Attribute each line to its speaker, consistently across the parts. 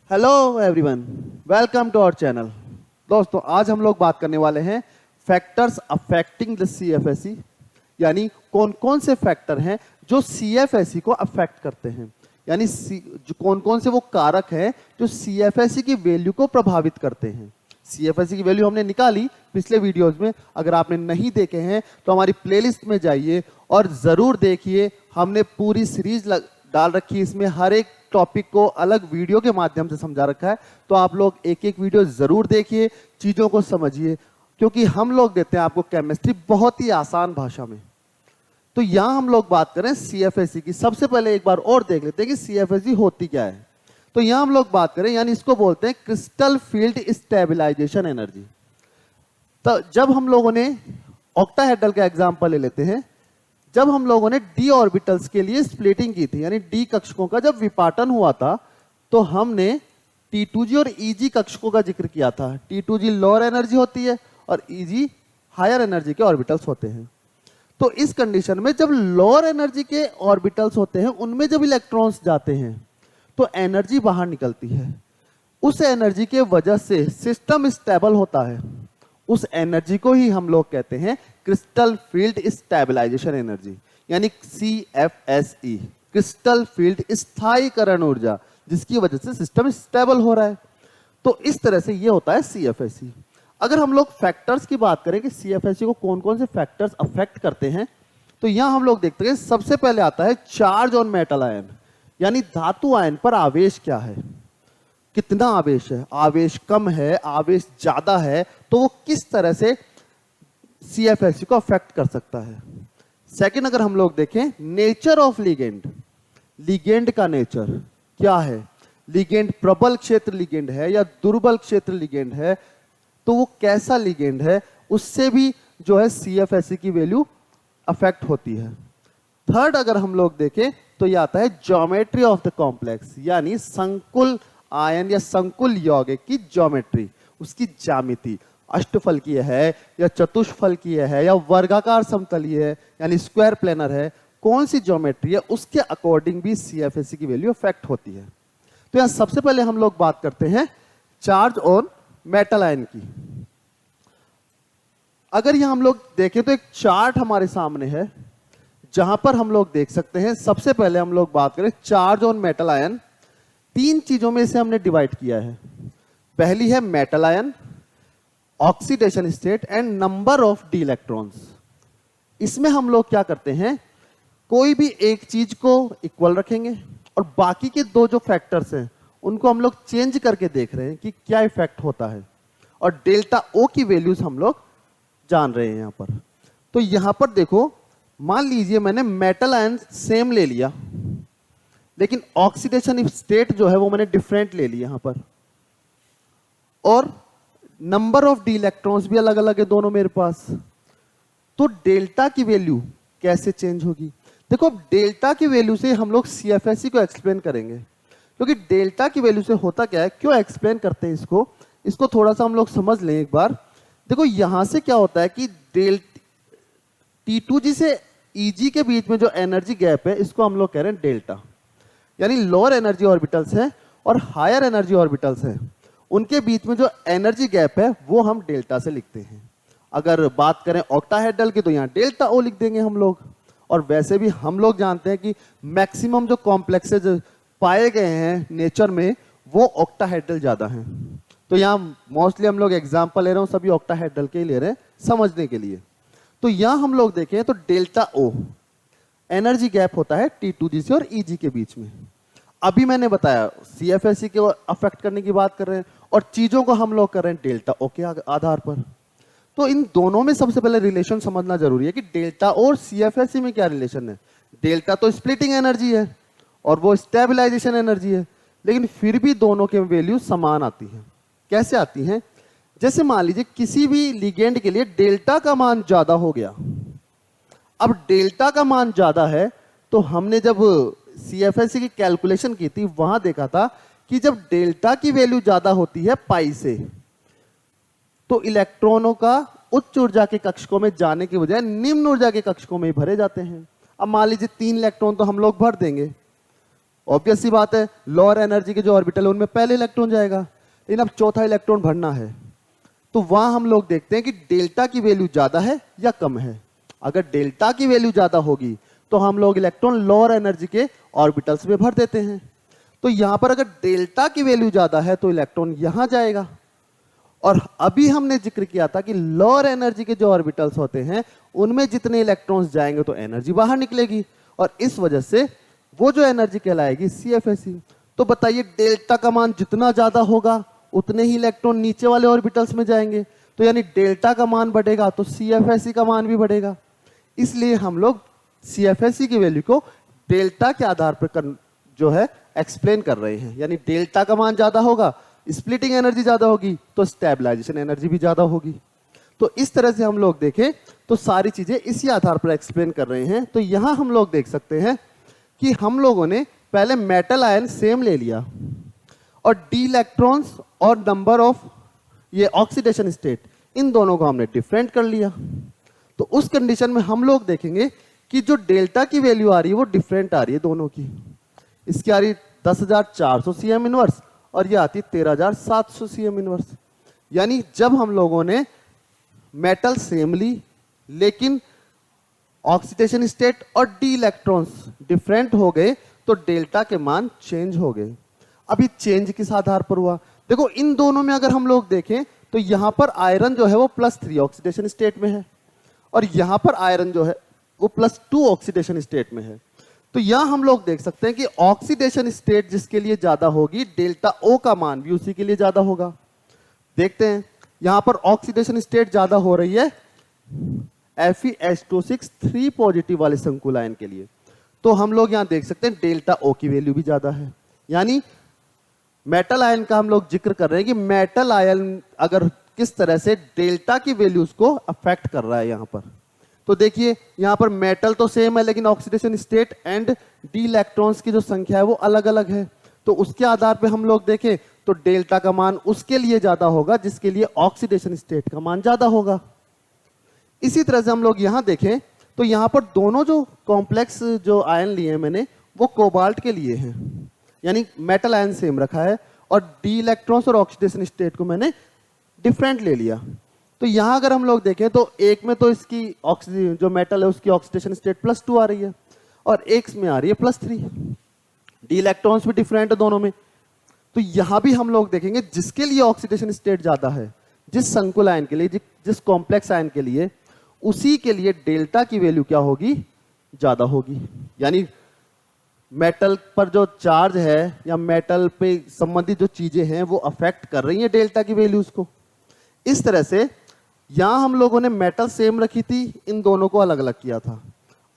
Speaker 1: Hello everyone, welcome to our channel. दोस्तों, आज हम लोग बात करने वाले हैं फैक्टर्स अफेक्टिंग द सीएफएसई, यानी कौन कौन से फैक्टर हैं जो सीएफएसई को अफेक्ट करते हैं, यानी जो कौन कौन से वो कारक हैं जो सीएफएसई की वैल्यू को प्रभावित करते हैं। सीएफएसई की वैल्यू हमने निकाली पिछले वीडियोस में, अगर आपने नहीं देखे हैं तो हमारी प्लेलिस्ट में जाइए और जरूर देखिए। हमने पूरी सीरीज डाल रखी है, इसमें हर एक टॉपिक को अलग वीडियो के माध्यम से समझा रखा है। तो आप लोग एक एक वीडियो जरूर देखिए, चीजों को समझिए, क्योंकि हम लोग देते हैं आपको केमिस्ट्री बहुत ही आसान भाषा में। तो यहां हम लोग बात करें सीएफएसई की। सबसे पहले एक बार और देख लेते हैं कि सीएफएसई होती क्या है। तो यहां हम लोग बात करें, यानी इसको बोलते हैं क्रिस्टल फील्ड स्टेबलाइजेशन एनर्जी। तो जब हम लोगों ने ऑक्टाहेड्रल का एग्जांपल ले लेते हैं, जब हम लोगों ने डी ऑर्बिटल्स के लिए स्प्लिटिंग की थी, यानी डी कक्षकों का जब विपाटन हुआ था, तो हमने T2G और EG कक्षकों का जिक्र किया था। T2G लोअर एनर्जी होती है और EG हायर एनर्जी के ऑर्बिटल्स होते हैं। तो इस कंडीशन में जब लोअर एनर्जी के ऑर्बिटल्स होते हैं, उनमें जब इलेक्ट्रॉन्स जाते हैं तो एनर्जी बाहर निकलती है। उस एनर्जी के वजह से सिस्टम स्टेबल होता है। उस एनर्जी को ही हम लोग कहते हैं क्रिस्टल फील्ड स्टेबलाइजेशन एनर्जी, यानी CFSE, क्रिस्टल फील्ड स्थायीकरण ऊर्जा, जिसकी वजह से सिस्टम स्टेबल हो रहा है। तो इस तरह से ये होता है CFSE। अगर हम लोग फैक्टर्स की बात करें कि CFSE को कौन कौन से फैक्टर्स अफेक्ट करते हैं, तो यहां हम लोग देखते हैं सबसे पहले आता है चार्ज ऑन मेटल आयन, यानी धातु आयन पर आवेश क्या है, कितना आवेश है, आवेश कम है, आवेश ज्यादा है, तो वो किस तरह से सीएफएसई को अफेक्ट कर सकता है। सेकंड, अगर हम लोग देखें नेचर ऑफ लिगेंड, लिगेंड का नेचर क्या है, लिगेंड प्रबल क्षेत्र लिगेंड है या दुर्बल क्षेत्र लिगेंड है, तो वो कैसा लिगेंड है, उससे भी जो है सीएफएसई की वैल्यू अफेक्ट होती है। थर्ड, अगर हम लोग देखें तो ये आता है ज्योमेट्री ऑफ द कॉम्प्लेक्स, यानी संकुल आयन या संकुल यौगिक की ज्योमेट्री, उसकी ज्यामिति अष्टफल की है या चतुष्फल की है या वर्गाकार समतलीय है, यानी स्क्वायर प्लेनर है, कौन सी ज्योमेट्री है, उसके अकॉर्डिंग भी सीएफएसई की वैल्यू अफेक्ट होती है। तो यहां सबसे पहले हम लोग बात करते हैं चार्ज ऑन मेटल आयन की। अगर यहां हम लोग देखें तो एक चार्ट हमारे सामने है, जहां पर हम लोग देख सकते हैं, सबसे पहले हम लोग बात करें चार्ज ऑन मेटल आयन। तीन चीजों में इसे हमने डिवाइड किया है। पहली है metal ion, oxidation state and number of D electrons. इसमें हम लोग क्या करते हैं, कोई भी एक चीज को इक्वल रखेंगे और बाकी के दो जो फैक्टर्स हैं उनको हम लोग चेंज करके देख रहे हैं कि क्या इफेक्ट होता है, और डेल्टा ओ की वैल्यूज हम लोग जान रहे हैं यहां पर। तो यहां पर देखो, मान लीजिए मैंने मेटल आयन सेम ले लिया, लेकिन ऑक्सीडेशन स्टेट जो है वो मैंने डिफरेंट ले ली यहां पर, और नंबर ऑफ डी इलेक्ट्रॉन्स भी अलग अलग है दोनों मेरे पास। तो डेल्टा की वैल्यू कैसे चेंज होगी? देखो, डेल्टा की वैल्यू से हम लोग सीएफएसई को एक्सप्लेन करेंगे, क्योंकि डेल्टा की वैल्यू से होता क्या है, क्यों एक्सप्लेन करते हैं इसको थोड़ा सा हम लोग समझ लें एक बार। देखो, यहां से क्या होता है कि T2G से EG के बीच में जो एनर्जी गैप है, इसको हम लोग कह रहे हैं डेल्टा, यानी लोअर एनर्जी ऑर्बिटल्स है और हायर एनर्जी ऑर्बिटल्स है, उनके बीच में जो एनर्जी गैप है वो हम डेल्टा से लिखते हैं। अगर बात करें ऑक्टाहेड्रल की, तो यहाँ डेल्टा ओ लिख देंगे हम लोग। और वैसे भी हम लोग जानते हैं कि मैक्सिमम जो कॉम्प्लेक्सेज पाए गए हैं नेचर में, वो ऑक्टाहेड्रल ज्यादा हैं। तो यहाँ मोस्टली हम लोग एग्जाम्पल ले रहे हैं, सभी ऑक्टाहेड्रल के ही ले रहे हैं समझने के लिए। तो यहाँ हम लोग देखें तो डेल्टा ओ एनर्जी गैप होता है T2G से और EG के बीच में। अभी मैंने बताया सीएफएसई को अफेक्ट करने की बात कर रहे हैं, और चीजों को हम लोग कर रहे हैं डेल्टा ओ के आधार पर। तो इन दोनों में सबसे पहले रिलेशन समझना जरूरी है कि डेल्टा और सीएफएसई में क्या रिलेशन है। डेल्टा तो स्प्लिटिंग एनर्जी है और वो स्टेबलाइजेशन एनर्जी है, लेकिन फिर भी दोनों के वैल्यू समान आती है। कैसे आती हैं? जैसे मान लीजिए किसी भी लिगेंड के लिए डेल्टा का मान ज्यादा हो गया। अब डेल्टा का मान ज्यादा है, तो हमने जब सीएफएसई की कैलकुलेशन की थी, वहां देखा था कि जब डेल्टा की वैल्यू ज्यादा होती है पाई से, तो इलेक्ट्रॉनों का उच्च ऊर्जा के कक्षकों में जाने की बजाय निम्न ऊर्जा के कक्षकों में ही भरे जाते हैं। अब मान लीजिए 3 इलेक्ट्रॉन तो हम लोग भर देंगे, ऑब्वियस सी बात है, लोअर एनर्जी के जो ऑर्बिटल है उनमें पहले इलेक्ट्रॉन जाएगा, लेकिन अब चौथा इलेक्ट्रॉन भरना है, तो वहां हम लोग देखते हैं कि डेल्टा की वैल्यू ज्यादा है या कम है। अगर डेल्टा की वैल्यू ज्यादा होगी तो हम लोग इलेक्ट्रॉन लोअर एनर्जी के ऑर्बिटल्स में भर देते हैं। तो यहां पर अगर डेल्टा की वैल्यू ज्यादा है तो इलेक्ट्रॉन यहां जाएगा, और अभी हमने जिक्र किया था कि लोअर एनर्जी के जो ऑर्बिटल्स होते हैं उनमें जितने इलेक्ट्रॉन्स जाएंगे तो एनर्जी बाहर निकलेगी, और इस वजह से वो जो एनर्जी कहलाएगी CFSE। तो बताइए डेल्टा का मान जितना ज्यादा होगा उतने ही इलेक्ट्रॉन नीचे वाले ऑर्बिटल्स में जाएंगे, तो यानी डेल्टा का मान बढ़ेगा तो CFSE का मान भी बढ़ेगा। इसलिए हम लोग CFSE की वैल्यू को डेल्टा के आधार पर जो है एक्सप्लेन कर रहे हैं, यानी डेल्टा का मान ज्यादा होगा, स्प्लिटिंग एनर्जी ज्यादा होगी तो स्टेबलाइजेशन एनर्जी भी ज्यादा होगी। तो इस तरह से हम लोग देखें तो सारी चीजें इसी आधार पर एक्सप्लेन कर रहे हैं। तो यहां हम लोग देख सकते हैं कि हम लोगों ने पहले मेटल आयन सेम ले लिया और डी इलेक्ट्रॉन्स और नंबर ऑफ ये ऑक्सीडेशन स्टेट इन दोनों को हमने डिफरेंट कर लिया। तो उस कंडीशन में हम लोग देखेंगे कि जो डेल्टा की वैल्यू आ रही है वो डिफरेंट आ रही है दोनों की। इसकी आ रही 10,400 CM इनवर्स और ये आती 13,700 CM इनवर्स। यानी जब हम लोगों ने मेटल सेम ली लेकिन ऑक्सीडेशन स्टेट और डी इलेक्ट्रॉन्स डिफरेंट हो गए तो डेल्टा के मान चेंज हो गए। अभी चेंज किस आधार पर हुआ? देखो इन दोनों में अगर हम लोग देखें तो यहां पर आयरन जो है वो +3 ऑक्सीडेशन स्टेट में है और यहां पर आयरन जो है वो +2 ऑक्सीडेशन स्टेट में है। तो यहां हम लोग देख सकते हैं कि ऑक्सीडेशन स्टेट जिसके लिए ज्यादा होगी डेल्टा O का मान भी उसी के लिए ज्यादा होगा। देखते हैं यहां पर ऑक्सीडेशन स्टेट ज्यादा हो रही है FeH2O6 3 पॉजिटिव वाले संकुल आयन के लिए, तो हम लोग यहां देख सकते हैं डेल्टा O की वैल्यू भी ज्यादा है। यानी मेटल आयन का हम लोग जिक्र कर रहे हैं कि मेटल आयन अगर किस तरह से डेल्टा की वैल्यूज को अफेक्ट कर रहा है यहां पर। तो देखिए यहां पर मेटल तो सेम है लेकिन oxidation state and D electrons की जो संख्या है वो अलग अलग है। तो उसके आधार पे हम लोग देखें तो डेल्टा का मान उसके लिए ज्यादा होगा जिसके लिए ऑक्सीडेशन स्टेट का मान ज्यादा होगा। इसी तरह से हम लोग यहां देखें तो यहां पर दोनों जो कॉम्प्लेक्स जो आयन लिए हैं मैंने वो कोबाल्ट के लिए हैं, यानी मेटल आयन सेम रखा है और डी इलेक्ट्रॉन्स और ऑक्सीडेशन स्टेट को मैंने डिफरेंट ले लिया। तो यहां अगर हम लोग देखें तो एक में तो इसकी जो मेटल है उसकी ऑक्सीडेशन स्टेट +2 आ रही है और एक में आ रही है +3। डी इलेक्ट्रॉन्स भी डिफरेंट है दोनों में। तो यहां भी हम लोग देखेंगे जिसके लिए ऑक्सीडेशन स्टेट ज्यादा है, जिस संकुल आयन के लिए, जिस कॉम्प्लेक्स आयन के लिए, उसी के लिए डेल्टा की वैल्यू क्या होगी? ज्यादा होगी। यानी मेटल पर जो चार्ज है या मेटल पे संबंधित जो चीजें हैं वो अफेक्ट कर रही हैं डेल्टा की वैल्यूज को। इस तरह से यहां हम लोगों ने मेटल सेम रखी थी, इन दोनों को अलग अलग किया था।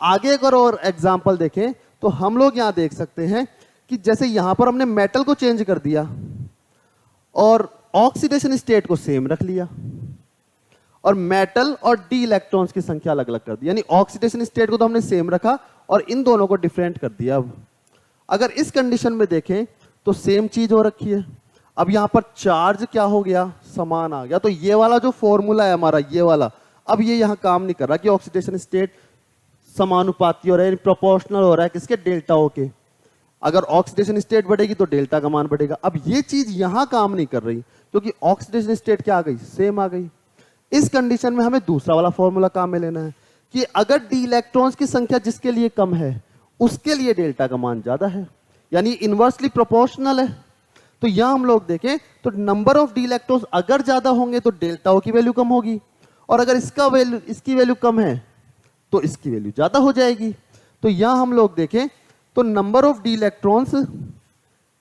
Speaker 1: आगे अगर और एग्जांपल देखें तो हम लोग यहां देख सकते हैं कि जैसे यहां पर हमने मेटल को चेंज कर दिया और ऑक्सीडेशन स्टेट को सेम रख लिया और मेटल और डी इलेक्ट्रॉन्स की संख्या अलग अलग कर दी। यानी ऑक्सीडेशन स्टेट को तो हमने सेम रखा और इन दोनों को डिफरेंट कर दिया। अब अगर इस कंडीशन में देखें तो सेम चीज हो रखी है। अब यहां पर चार्ज क्या हो गया? समान आ गया। तो ये वाला जो फॉर्मूला है हमारा, ये वाला, अब ये यहां काम नहीं कर रहा कि ऑक्सीडेशन स्टेट समानुपाती हो रहा है, प्रोपोर्शनल हो रहा है किसके? डेल्टा O के। अगर ऑक्सीडेशन स्टेट बढ़ेगी तो डेल्टा का मान बढ़ेगा। अब ये चीज यहां काम नहीं कर रही क्योंकि ऑक्सीडेशन स्टेट क्या आ गई? सेम आ गई। इस कंडीशन में हमें दूसरा वाला फॉर्मूला काम में लेना है कि अगर डी इलेक्ट्रॉन्स की संख्या जिसके लिए कम है उसके लिए डेल्टा का मान ज्यादा है, यानी इनवर्सली प्रोपोर्शनल है। तो यहां हम लोग देखें तो नंबर ऑफ डी इलेक्ट्रॉन्स अगर ज्यादा होंगे तो डेल्टा O की वैल्यू कम होगी और अगर इसकी वैल्यू कम है तो इसकी वैल्यू ज्यादा हो जाएगी। तो यहां हम लोग देखें तो number of D electrons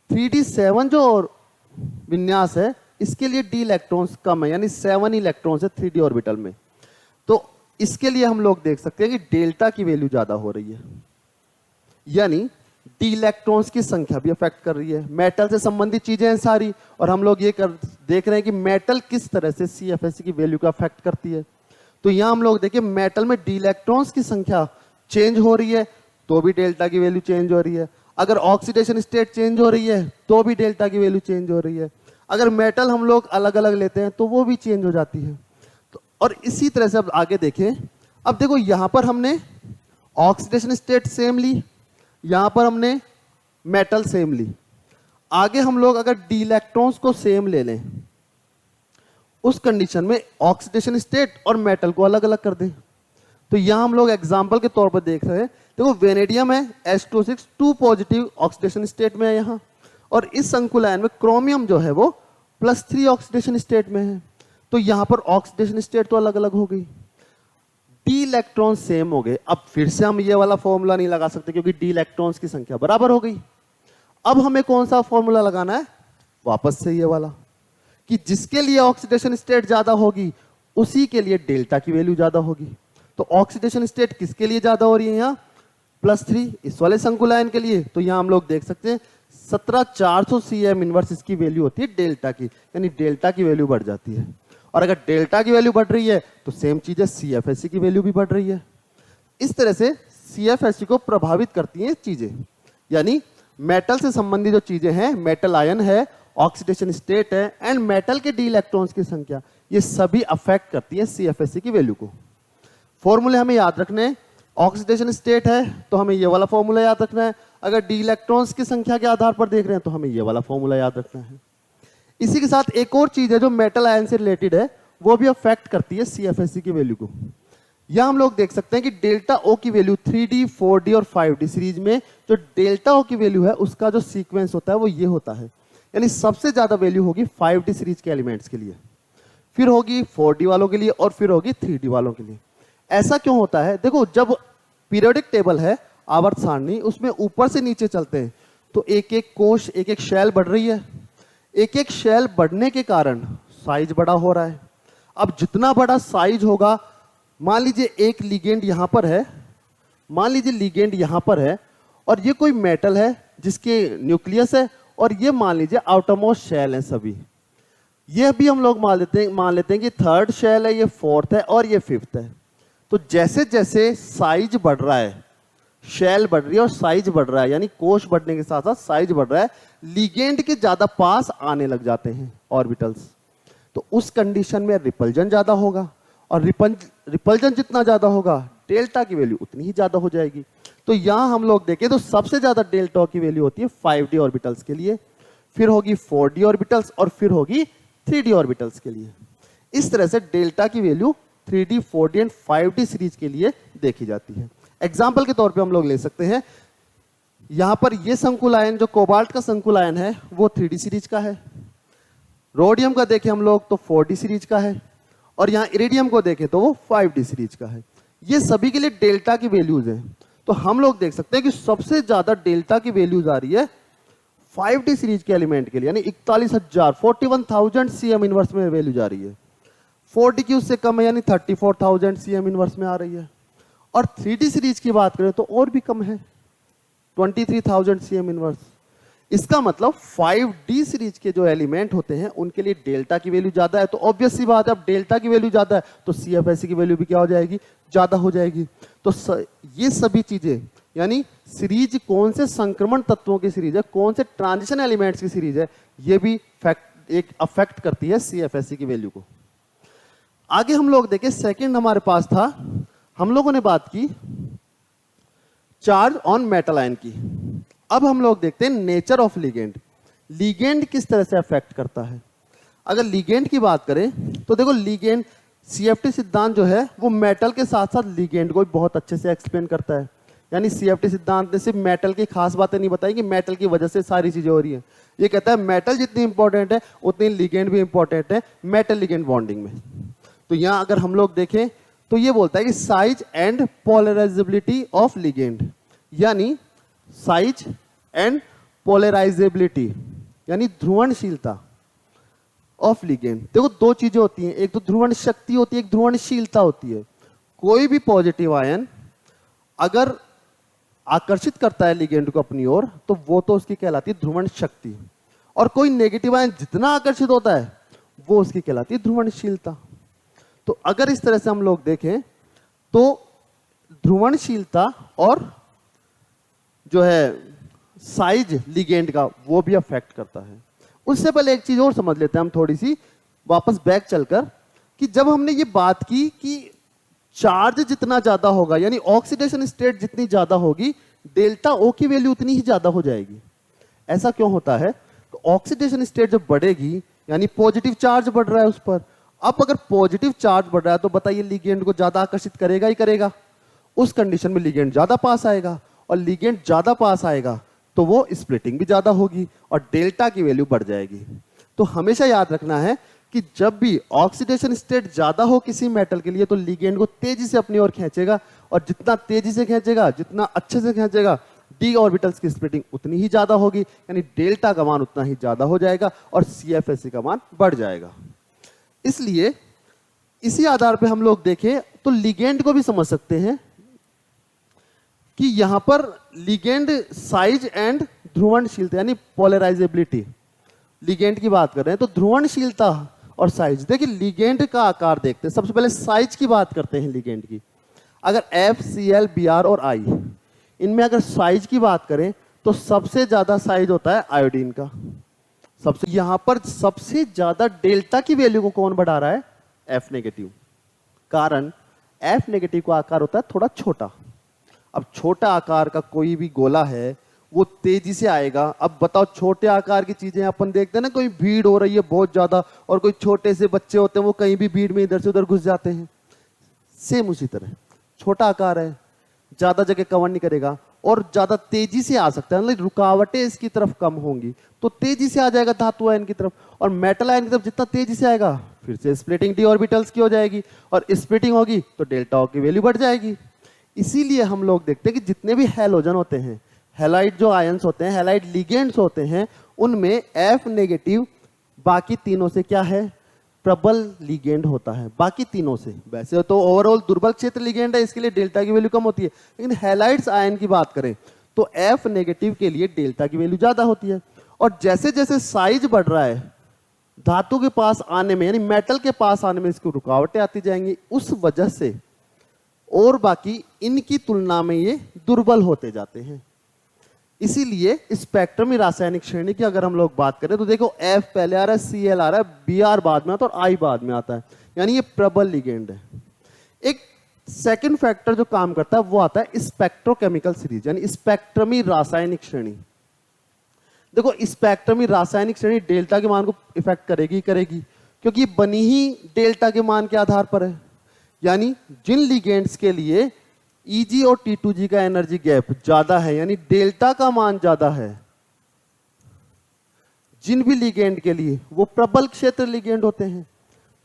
Speaker 1: 3d7 जो और विन्यास है इसके लिए डी इलेक्ट्रॉन्स कम है, यानी 7 इलेक्ट्रॉन्स है 3d ऑर्बिटल में। तो इसके लिए हम लोग देख सकते हैं कि डेल्टा की वैल्यू ज्यादा हो रही है, यानी डी इलेक्ट्रॉन्स की संख्या भी अफेक्ट कर रही है। मेटल से संबंधित चीजें हैं सारी और हम लोग ये देख रहे हैं कि मेटल किस तरह से CFSE की वैल्यू को अफेक्ट करती है। तो यहां हम लोग देखिए मेटल में डी इलेक्ट्रॉन्स की संख्या चेंज हो रही है तो भी डेल्टा की वैल्यू चेंज हो रही है। अगर ऑक्सीडेशन स्टेट चेंज हो रही है तो भी डेल्टा की वैल्यू चेंज हो रही है। अगर मेटल हम लोग अलग अलग लेते हैं तो वो भी चेंज हो जाती है। तो और इसी तरह से अब आगे देखें, अब देखो यहां पर हमने ऑक्सीडेशन स्टेट सेम ली, यहां पर हमने मेटल सेम ली। आगे हम लोग अगर डी इलेक्ट्रॉन्स को सेम ले लें, उस कंडीशन में ऑक्सीडेशन स्टेट और मेटल को अलग अलग कर दें। तो यहां हम लोग एग्जांपल के तौर पर देख रहे हैं, देखो वेनेडियम है H2O6 2 पॉजिटिव ऑक्सीडेशन स्टेट में है यहां, और इस संकुल आयन में क्रोमियम जो है वो +3 ऑक्सीडेशन स्टेट में है। तो यहां पर ऑक्सीडेशन स्टेट तो अलग अलग हो गई, डी इलेक्ट्रॉन सेम हो गए। अब फिर से हम ये वाला फॉर्मूला नहीं लगा सकते क्योंकि डी इलेक्ट्रॉन्स की संख्या बराबर हो गई। अब हमें कौन सा फॉर्मूला लगाना है, वापस से ये वाला, कि जिसके लिए ऑक्सीडेशन स्टेट ज्यादा होगी उसी के लिए डेल्टा की वैल्यू ज्यादा होगी। तो ऑक्सीडेशन स्टेट किसके लिए ज्यादा हो रही है यहाँ, +3 इस वाले संकुल आयन के लिए। तो यहां हम लोग देख सकते हैं 17400 cm इनवर्स इसकी वैल्यू होती है डेल्टा की, यानी डेल्टा की वैल्यू बढ़ जाती है। और अगर डेल्टा की वैल्यू बढ़ रही है तो सेम चीज है CFSE की वैल्यू भी बढ़ रही है। इस तरह से CFSE को प्रभावित करती हैं चीजें, यानी मेटल से संबंधित जो चीजें हैं, मेटल आयन है, ऑक्सीडेशन स्टेट है एंड मेटल के डी इलेक्ट्रॉन्स की संख्या, ये सभी अफेक्ट करती है CFSE की वैल्यू को। फॉर्मूले हमें याद रखने हैं, ऑक्सीडेशन स्टेट है तो हमें ये वाला फॉर्मूला याद रखना है, अगर डी इलेक्ट्रॉन्स की संख्या के आधार पर देख रहे हैं तो हमें ये वाला फॉर्मूला याद रखना है। इसी के साथ एक और चीज है जो मेटल आयन से रिलेटेड है, वो भी अफेक्ट करती है CFSE की वैल्यू को। यहां हम लोग देख सकते हैं कि डेल्टा O की वैल्यू 3D 4D और 5D सीरीज में जो डेल्टा O की वैल्यू है उसका जो सीक्वेंस होता है वो ये होता है, यानी सबसे ज्यादा वैल्यू होगी 5D सीरीज के एलिमेंट्स के लिए, फिर होगी 4D वालों के लिए और फिर होगी 3D वालों के लिए। ऐसा क्यों होता है, देखो जब पीरियोडिक टेबल है आवर्त सारणी, उसमें ऊपर से नीचे चलते हैं तो एक एक कोश एक एक शैल बढ़ रही है, एक एक शैल बढ़ने के कारण साइज बड़ा हो रहा है। अब जितना बड़ा साइज होगा, मान लीजिए एक लिगेंड यहां पर है, मान लीजिए लिगेंड यहां पर है और ये कोई मेटल है जिसके न्यूक्लियस है, और ये मान लीजिए आउटरमोस्ट शैल है सभी, ये भी हम लोग मान लेते हैं कि थर्ड शैल है, ये फोर्थ है और ये फिफ्थ है। तो जैसे जैसे साइज बढ़ रहा है, शैल बढ़ रही है और साइज बढ़ रहा है, यानी कोश बढ़ने के साथ साथ साइज बढ़ रहा है, लिगेंड के ज्यादा पास आने लग जाते हैं ऑर्बिटल्स। तो उस कंडीशन में रिपल्जन ज्यादा होगा, और रिपल्जन जितना ज्यादा होगा डेल्टा की वैल्यू उतनी ही ज्यादा हो जाएगी। तो यहां हम लोग देखें तो सबसे ज्यादा डेल्टा की वैल्यू होती है 5D ऑर्बिटल्स के लिए, फिर होगी 4D ऑर्बिटल्स और फिर होगी 3D ऑर्बिटल्स के लिए। इस तरह से डेल्टा की value 3D 4D and 5D series के लिए देखी जाती है। एग्जाम्पल के तौर पे हम लोग ले सकते हैं, यहां पर ये संकुल आयन जो कोबाल्ट का संकुल आयन है वो 3D सीरीज का है, रोडियम का देखें हम लोग तो 4D सीरीज का है, और यहां इरिडियम को देखें तो वो 5D सीरीज का है। ये सभी के लिए डेल्टा की वैल्यूज हैं। तो हम लोग देख सकते हैं कि सबसे ज्यादा डेल्टा की वैल्यूज आ रही है 5D सीरीज के एलिमेंट के लिए, यानी 41,000 cm इनवर्स में वैल्यू जा रही है। 4D की उससे कम है, यानी 34,000 cm इनवर्स में आ रही है। और 3D सीरीज की बात करें तो और भी कम है, 23,000 cm इनवर्स। इसका मतलब 5D सीरीज के जो एलिमेंट होते हैं उनके लिए डेल्टा की वैल्यू ज्यादा है। तो ऑब्वियस सी बात है, अब डेल्टा की वैल्यू ज्यादा है तो CFSE की वैल्यू भी क्या हो जाएगी, ज्यादा हो जाएगी। तो ये सभी चीजें, यानी सीरीज कौन से संक्रमण तत्वों की सीरीज है, कौन से ट्रांजिशन एलिमेंट्स की सीरीज है, ये भी एक अफेक्ट करती है CFSE की वैल्यू को। आगे हम लोग देखें, सेकंड हमारे पास था, हम लोगों ने बात की चार्ज ऑन मेटल आयन की। अब हम लोग देखते हैं नेचर ऑफ लिगेंड, लिगेंड किस तरह से अफेक्ट करता है। अगर लिगेंड की बात करें तो देखो लिगेंड CFT सिद्धांत जो है वो मेटल के साथ साथ लिगेंड को बहुत अच्छे से एक्सप्लेन करता है। यानी CFT सिद्धांत ने सिर्फ मेटल की खास बातें नहीं बताई कि मेटल की वजह से सारी चीजें हो रही है, ये कहता है मेटल जितनी इंपॉर्टेंट है उतनी लिगेंड भी इंपॉर्टेंट है मेटल लिगेंड बॉन्डिंग में। तो यहां अगर हम लोग देखें तो ये बोलता है कि size and polarisability of ligand, यानी साइज एंड पोलराइजेबिलिटी यानी ध्रुवणशीलता ऑफ लिगेंड। देखो दो चीजें होती हैं, एक तो ध्रुवण शक्ति होती है, एक ध्रुवणशीलता होती है। कोई भी पॉजिटिव आयन अगर आकर्षित करता है लिगेंड को अपनी ओर तो वो तो उसकी कहलाती है ध्रुवण शक्ति, और कोई नेगेटिव आयन जितना आकर्षित होता है वो उसकी कहलाती है ध्रुवणशीलता। तो अगर इस तरह से हम लोग देखें तो ध्रुवणशीलता और जो है साइज लिगेंड का वो भी अफेक्ट करता है। उससे पहले एक चीज और समझ लेते हैं हम थोड़ी सी वापस बैक चलकर, कि जब हमने ये बात की कि चार्ज जितना ज्यादा होगा यानी ऑक्सीडेशन स्टेट जितनी ज्यादा होगी डेल्टा O की वैल्यू उतनी ही ज्यादा हो जाएगी। ऐसा क्यों होता है? तो ऑक्सीडेशन स्टेट जब बढ़ेगी यानी पॉजिटिव चार्ज बढ़ रहा है उस पर। अब अगर पॉजिटिव चार्ज बढ़ रहा है तो बताइए लिगेंड को ज्यादा आकर्षित करेगा ही करेगा। उस कंडीशन में लिगेंड ज्यादा पास आएगा, और लिगेंड ज्यादा पास आएगा तो वो स्प्लिटिंग भी ज्यादा होगी और डेल्टा की वैल्यू बढ़ जाएगी। तो हमेशा याद रखना है कि जब भी ऑक्सीडेशन स्टेट ज्यादा हो किसी मेटल के लिए तो लिगेंड को तेजी से अपनी ओर खींचेगा, और जितना तेजी से खींचेगा, जितना अच्छे से खींचेगा, डी ऑर्बिटल्स की स्प्लिटिंग उतनी ही ज्यादा होगी, यानी डेल्टा का मान उतना ही ज्यादा हो जाएगा और CFSE का मान बढ़ जाएगा। इसलिए इसी आधार पे हम लोग देखें तो लिगेंड को भी समझ सकते हैं कि यहां पर लिगेंड साइज एंड ध्रुवणशीलता यानी पोलराइजेबिलिटी, लिगेंड की बात कर रहे हैं तो ध्रुवणशीलता और साइज। देखिए लिगेंड का आकार देखते हैं, सबसे पहले साइज की बात करते हैं लिगेंड की। अगर FCl, Br और I, इनमें अगर साइज की बात करें तो सबसे ज्यादा साइज होता है आयोडीन का। सबसे यहां पर सबसे ज्यादा डेल्टा की वैल्यू को कौन बढ़ा रहा है? F negative. कारण F नेगेटिव का आकार होता है थोड़ा छोटा। अब छोटा आकार का कोई भी गोला है वो तेजी से आएगा। अब बताओ छोटे आकार की चीजें अपन देखते हैं ना, कोई भीड़ हो रही है बहुत ज्यादा और कोई छोटे से बच्चे होते हैं वो कहीं भी भीड़ में इधर से उधर घुस जाते हैं। सेम उसी तरह छोटा आकार है, ज्यादा जगह कवर नहीं करेगा और ज्यादा तेजी से आ सकता है, मतलब रुकावटें इसकी तरफ कम होंगी तो तेजी से आ जाएगा धातु आयन की तरफ। और मेटल आयन की तरफ जितना तेजी से आएगा फिर से स्प्लिटिंग डी ऑर्बिटल्स की हो जाएगी, और स्प्लिटिंग होगी तो डेल्टा की वैल्यू बढ़ जाएगी। इसीलिए हम लोग देखते हैं कि जितने भी हैलोजन होते हैं, हैलाइड जो आयंस होते हैं, हैलाइड लिगेंड्स होते हैं, उनमें F नेगेटिव बाकी तीनों से क्या है? प्रबल लिगेंड होता है बाकी तीनों से। वैसे तो ओवरऑल दुर्बल क्षेत्र लिगेंड है, इसके लिए डेल्टा की वैल्यू कम होती है, लेकिन हैलाइड्स आयन की बात करें तो F नेगेटिव के लिए डेल्टा की वैल्यू ज्यादा होती है। और जैसे जैसे साइज बढ़ रहा है धातु के पास आने में यानी मेटल के पास आने में इसको रुकावटें आती जाएंगी, उस वजह से और बाकी इनकी तुलना में ये दुर्बल होते जाते हैं। इसीलिए स्पेक्ट्रमी रासायनिक श्रेणी की अगर हम लोग बात करें तो देखो F पहले आ रहा है, Cl आ रहा है, Br बाद में आता है और I बाद में आता है, यानी ये प्रबल लिगेंड है। एक सेकंड फैक्टर जो काम करता है वो आता है स्पेक्ट्रोकेमिकल सीरीज यानी स्पेक्ट्रमी रासायनिक श्रेणी। देखो स्पेक्ट्रमी रासायनिक श्रेणी डेल्टा के मान को इफेक्ट करेगी करेगी क्योंकि बनी ही डेल्टा के मान के आधार पर है। यानी जिन लिगेंड्स के लिए Eg और T2G का एनर्जी गैप ज्यादा है यानी डेल्टा का मान ज्यादा है, जिन भी लिगेंड के लिए वो प्रबल क्षेत्र लिगेंड होते हैं,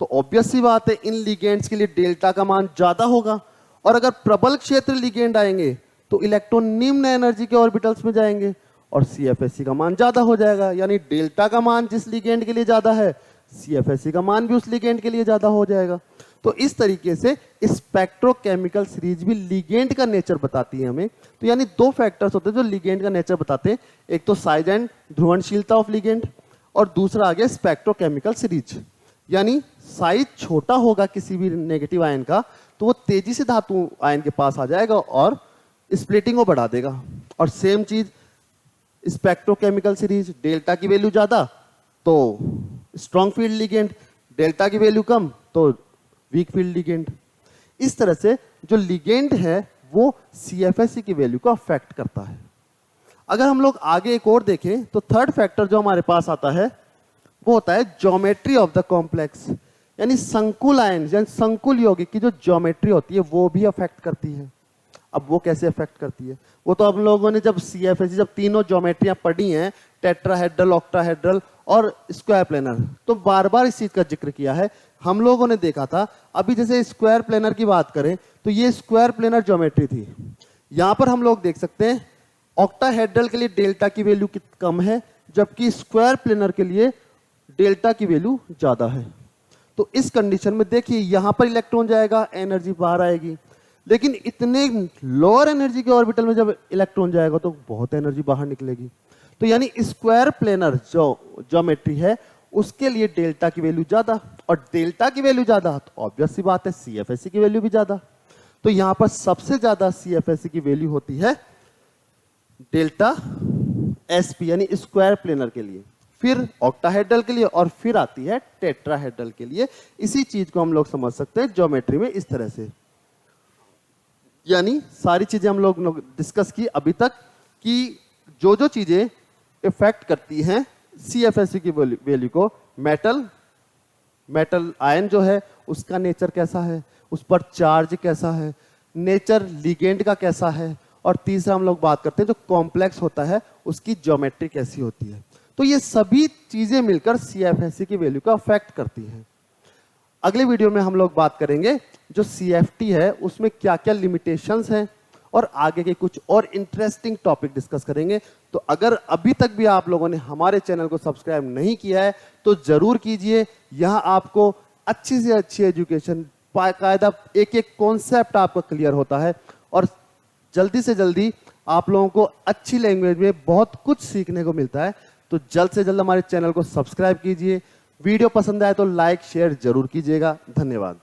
Speaker 1: तो ऑब्वियस सी बात है इन लिगेंड्स के लिए डेल्टा का मान ज्यादा होगा। और अगर प्रबल क्षेत्र लिगेंड आएंगे तो इलेक्ट्रॉन निम्न एनर्जी के ऑर्बिटल्स में जाएंगे और CFSE का मान ज्यादा हो जाएगा, यानी डेल्टा का मान जिस लिगेंड के लिए ज्यादा है CFSE का मान भी उस लिगेंड के लिए ज्यादा हो जाएगा। तो इस तरीके से स्पेक्ट्रोकेमिकल सीरीज भी लिगेंड का नेचर बताती है हमें। तो यानी दो फैक्टर्स होते हैं जो लिगेंड का नेचर बताते हैं, एक तो साइज एंड ध्रुवणशीलता ऑफ लिगेंड और दूसरा आ गया स्पेक्ट्रोकेमिकल सीरीज। यानी साइज छोटा होगा किसी भी नेगेटिव आयन का तो वो तेजी से धातु आयन के पास आ जाएगा और स्प्लिटिंग को बढ़ा देगा। और सेम चीज स्पेक्ट्रोकेमिकल सीरीज, डेल्टा की वैल्यू ज्यादा तो स्ट्रॉन्ग फील्ड लिगेंड, डेल्टा की वैल्यू कम तो वीक फील्ड लिगेंड। इस तरह से जो लिगेंड है वो CFSE की वैल्यू को अफेक्ट करता है। अगर हम लोग आगे एक और देखें तो थर्ड फैक्टर जो हमारे पास आता है वो होता है ज्योमेट्री ऑफ द कॉम्प्लेक्स, यानी संकुल आयन यानी संकुल यौगिक की जो ज्योमेट्री होती है वो भी अफेक्ट करती है। अब वो कैसे अफेक्ट करती है? वो तो हम लोगों ने जब CFSE जब तीनों ज्योमेट्रियां पढ़ी हैं, टेट्राहेड्रल, ऑक्टाहेड्रल और स्क्वायर प्लेनर, तो बार बार इस चीज का जिक्र किया है। हम लोगों ने देखा था अभी जैसे स्क्वायर प्लेनर की बात करें तो ये स्क्वायर प्लेनर ज्योमेट्री थी। यहां पर हम लोग देख सकते हैं ऑक्टाहेड्रल के लिए डेल्टा की वैल्यू कम है जबकि स्क्वायर प्लेनर के लिए डेल्टा की वैल्यू ज्यादा है। तो इस कंडीशन में देखिए यहां पर इलेक्ट्रॉन जाएगा, एनर्जी बाहर आएगी, लेकिन इतने लोअर एनर्जी के ऑर्बिटल में जब इलेक्ट्रॉन जाएगा तो बहुत एनर्जी बाहर निकलेगी। तो यानी स्क्वायर प्लेनर जो ज्योमेट्री है उसके लिए डेल्टा की वैल्यू ज्यादा, और डेल्टा की वैल्यू ज्यादा तो ऑब्वियस सी बात है CFSE की वैल्यू भी ज्यादा। तो यहां पर सबसे ज्यादा CFSE की वैल्यू होती है डेल्टा SP यानी स्क्वायर प्लेनर के लिए, फिर ऑक्टाहेड्रल के लिए और फिर आती है टेट्राहेड्रल के लिए। इसी चीज को हम लोग समझ सकते हैं ज्योमेट्री में इस तरह से। यानी सारी चीजें हम लोग डिस्कस की अभी तक कि जो जो चीजें इफेक्ट करती हैं CFSE की वैल्यू को। मेटल आयन जो है उसका नेचर कैसा है, उस पर चार्ज कैसा है, नेचर लिगेंड का कैसा है, और तीसरा हम लोग बात करते हैं जो कॉम्प्लेक्स होता है उसकी ज्योमेट्री कैसी होती है। तो ये सभी चीजें मिलकर CFSE की वैल्यू को अफेक्ट करती हैं। अगले वीडियो में हम लोग बात करेंगे जो CFT है उसमें क्या क्या लिमिटेशंस हैं और आगे के कुछ और इंटरेस्टिंग टॉपिक डिस्कस करेंगे। तो अगर अभी तक भी आप लोगों ने हमारे चैनल को सब्सक्राइब नहीं किया है तो जरूर कीजिए। यहाँ आपको अच्छी से अच्छी एजुकेशन, बाकायदा एक एक कॉन्सेप्ट आपका क्लियर होता है और जल्दी से जल्दी आप लोगों को अच्छी लैंग्वेज में बहुत कुछ सीखने को मिलता है। तो जल्द से जल्द हमारे चैनल को सब्सक्राइब कीजिए। वीडियो पसंद आए तो लाइक शेयर जरूर कीजिएगा। धन्यवाद।